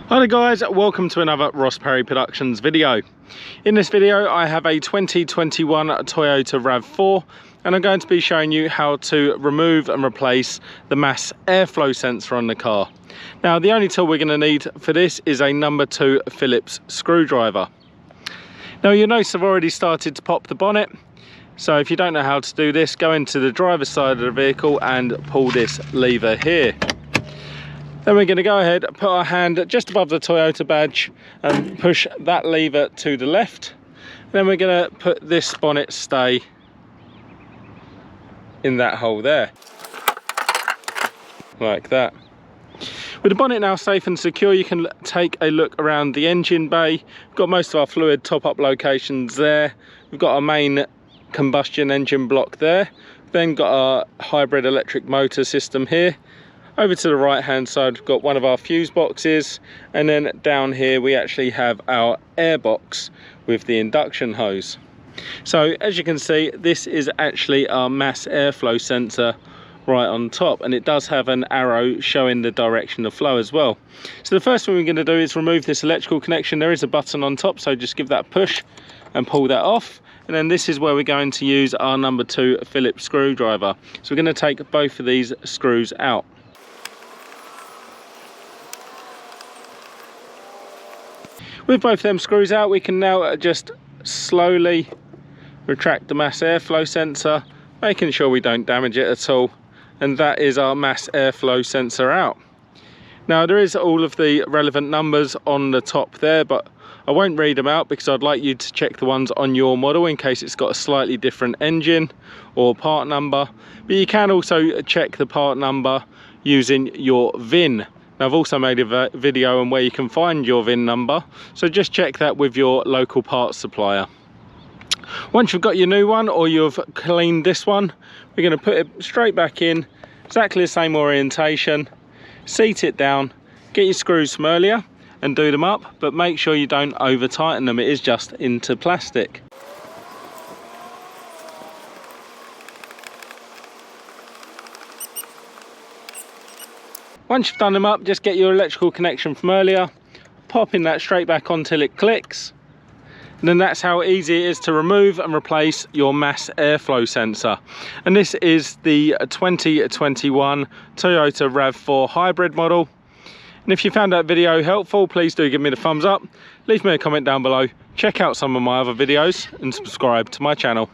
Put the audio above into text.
Hi there guys, welcome to another Ross Perry Productions video. In this video I have a 2021 Toyota RAV4 and I'm going to be showing you how to remove and replace the MAF airflow sensor on the car. Now the only tool we're going to need for this is a number 2 Phillips screwdriver. Now you'll notice I've already started to pop the bonnet, so if you don't know how to do this, go into the driver's side of the vehicle and pull this lever here. Then we're going to go ahead, put our hand just above the Toyota badge and push that lever to the left. Then we're going to put this bonnet stay in that hole there, like that. With the bonnet now safe and secure, you can take a look around the engine bay. We've got most of our fluid top-up locations there. We've got our main combustion engine block there. Then got our hybrid electric motor system here. Over to the right hand side we've got one of our fuse boxes, and then down here we actually have our air box with the induction hose. So as you can see, this is actually our MAF airflow sensor right on top, and it does have an arrow showing the direction of flow as well. So the first thing we're going to do is remove this electrical connection. There is a button on top, so just give that a push and pull that off. And then this is where we're going to use our number 2 Phillips screwdriver. So we're going to take both of these screws out. With both them screws out, we can now just slowly retract the MAF airflow sensor, making sure we don't damage it at all. And that is our MAF airflow sensor out. Now there is all of the relevant numbers on the top there, but I won't read them out because I'd like you to check the ones on your model in case it's got a slightly different engine or part number. But you can also check the part number using your VIN. Now I've also made a video on where you can find your VIN number, so just check that with your local parts supplier. Once you've got your new one or you've cleaned this one, we're going to put it straight back in, exactly the same orientation, seat it down, get your screws from earlier and do them up, but make sure you don't over tighten them, it is just into plastic. Once you've done them up, just get your electrical connection from earlier, popping that straight back on till it clicks. And then that's how easy it is to remove and replace your MAF airflow sensor. And this is the 2021 Toyota RAV4 hybrid model. And if you found that video helpful, please do give me the thumbs up, leave me a comment down below, check out some of my other videos and subscribe to my channel.